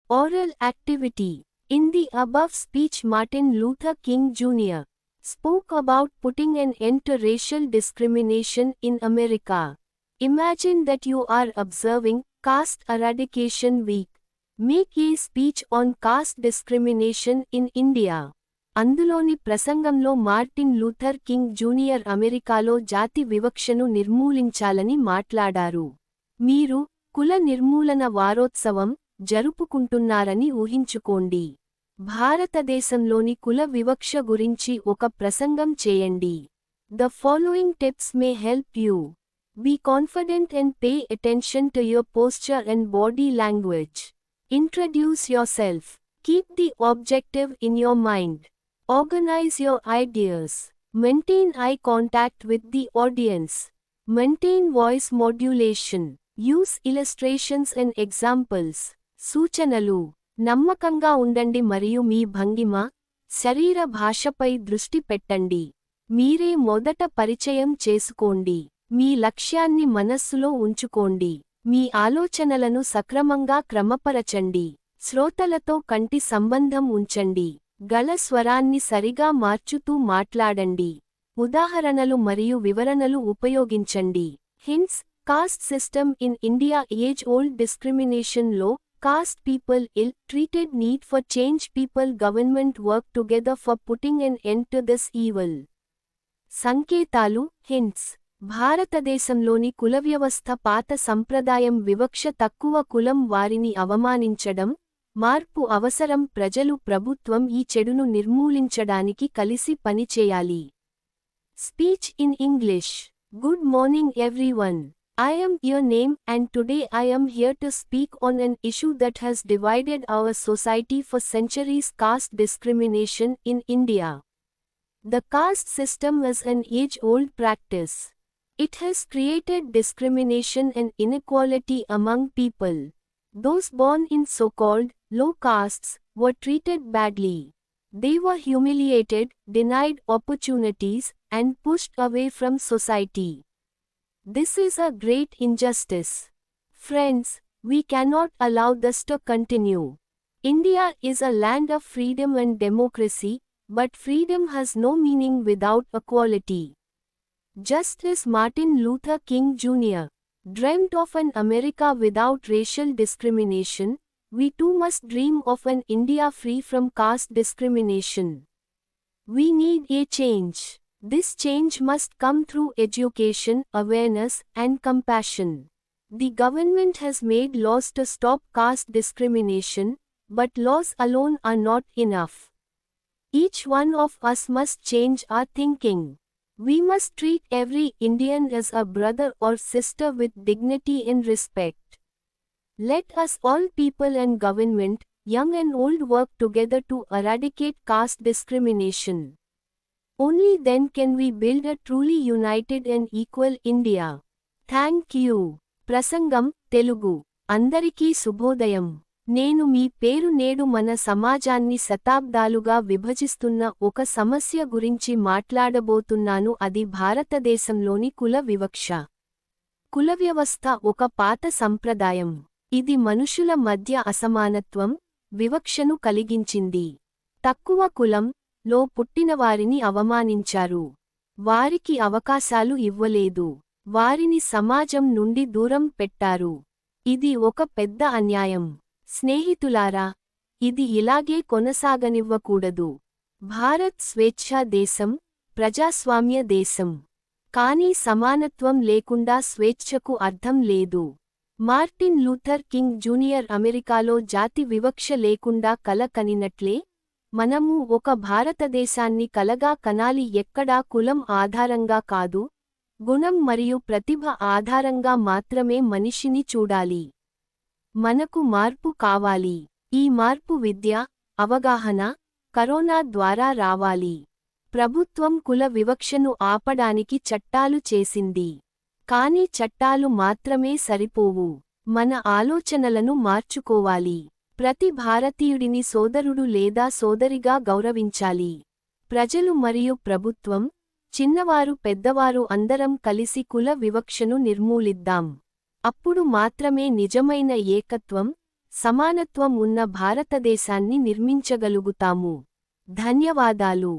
Oral activity. In the above speech, Martin Luther King Jr. spoke about putting an end to racial discrimination in America. Imagine that you are observing Caste Eradication Week. Make a speech on caste discrimination in India. అందులోని ప్రసంగంలో Martin Luther king junior అమెరికాలో జాతి వివక్షను నిర్మూలించాలని మాట్లాడారు. మీరు కుల నిర్మూలన వారోత్సవం జరుపుకుంటున్నారని ఊహించుకోండి. భారతదేశంలోని కుల వివక్ష గురించి ఒక ప్రసంగం చేయండి. The following tips may help you. Be confident and pay attention to your posture and body language. Introduce yourself. Keep the objective in your mind. Organize your ideas. Maintain eye contact with the audience. Maintain voice modulation. Use illustrations and examples. సూచనలు. నమ్మకంగా ఉండండి మరియు మీ భంగిమ, శరీర భాషపై దృష్టి పెట్టండి. మీరే మొదట పరిచయం చేసుకోండి. మీ లక్ష్యాన్ని మనస్సులో ఉంచుకోండి. మీ ఆలోచనలను సక్రమంగా క్రమపరచండి. శ్రోతలతో కంటి సంబంధం ఉంచండి. గళ స్వరాన్ని సరిగా మార్చుతూ మాట్లాడండి. ఉదాహరణలు మరియు వివరణలు ఉపయోగించండి. Hints. Cost system in India. Age old discrimination లో caste people ill-treated. Need for change. People government work together for putting an end to this evil. సంకేతాలు. హింట్స్. భారతదేశంలోని కులవ్యవస్థ పాత సంప్రదాయం. వివక్ష. తక్కువ కులం వారిని అవమానించడం. మార్పు అవసరం. ప్రజలు ప్రభుత్వం ఈ చెడును నిర్మూలించడానికి కలిసి పనిచేయాలి. Speech in English. Good morning everyone. I am your name and today I am here to speak on an issue that has divided our society for centuries: caste discrimination in India. The caste system is an age-old practice. It has created discrimination and inequality among people. Those born in so-called low castes were treated badly. They were humiliated, denied opportunities, and pushed away from society. This is a great injustice. Friends, we cannot allow this to continue. India is a land of freedom and democracy, but freedom has no meaning without equality. Just as Martin Luther King Jr. dreamt of an America without racial discrimination, we too must dream of an India free from caste discrimination. We need a change. This change must come through education, awareness, and compassion. The government has made laws to stop caste discrimination, but laws alone are not enough. Each one of us must change our thinking. We must treat every Indian as a brother or sister with dignity and respect. Let us all, people and government, young and old, work together to eradicate caste discrimination. Only then can we build a truly united and equal India. Thank you. ప్రసంగం తెలుగు. అందరికీ శుభోదయం. నేను మీ పేరు. నేడు మన సమాజాన్ని శతాబ్దాలుగా విభజిస్తున్న ఒక సమస్య గురించి మాట్లాడబోతున్నాను. అది భారతదేశంలోని కుల వివక్ష. కులవ్యవస్థ ఒక పాత సంప్రదాయం. ఇది మనుషుల మధ్య అసమానత్వం, వివక్షను కలిగించింది. తక్కువ కులం లో పుట్టినవారిని అవమానించారు. వారికి అవకాశాలు ఇవ్వలేదు. వారిని సమాజం నుండి దూరం పెట్టారు. ఇది ఒక పెద్ద అన్యాయం. స్నేహితులారా, ఇది ఇలాగే కొనసాగనివ్వకూడదు. భారత్ స్వేచ్ఛా దేశం, ప్రజాస్వామ్య దేశం. కానీ సమానత్వం లేకుండా స్వేచ్ఛకు అర్థం లేదు. మార్టిన్ లూథర్ కింగ్ జూనియర్ అమెరికాలో జాతి వివక్ష లేకుండా కల కనినట్లే, మనము ఒక భారతదేశాన్ని కలగా కనాలి. ఎక్కడా కులం ఆధారంగా కాదు, గుణం మరియు ప్రతిభ ఆధారంగా మాత్రమే మనిషిని చూడాలి. మనకు మార్పు కావాలి. ఈ మార్పు విద్య, అవగాహన, కరోనా ద్వారా రావాలి. ప్రభుత్వం కుల వివక్షను ఆపడానికి చట్టాలు చేసింది. కానీ చట్టాలు మాత్రమే సరిపోవు. మన ఆలోచనలను మార్చుకోవాలి. ప్రతి భారతీయుడిని సోదరుడు లేదా సోదరిగా గౌరవించాలి. ప్రజలు మరియు ప్రభుత్వం, చిన్నవారు పెద్దవారు అందరం కలిసి కుల వివక్షను నిర్మూలిద్దాం. అప్పుడు మాత్రమే నిజమైన ఏకత్వం, సమానత్వం ఉన్న భారతదేశాన్ని నిర్మించగలుగుతాము. ధన్యవాదాలు.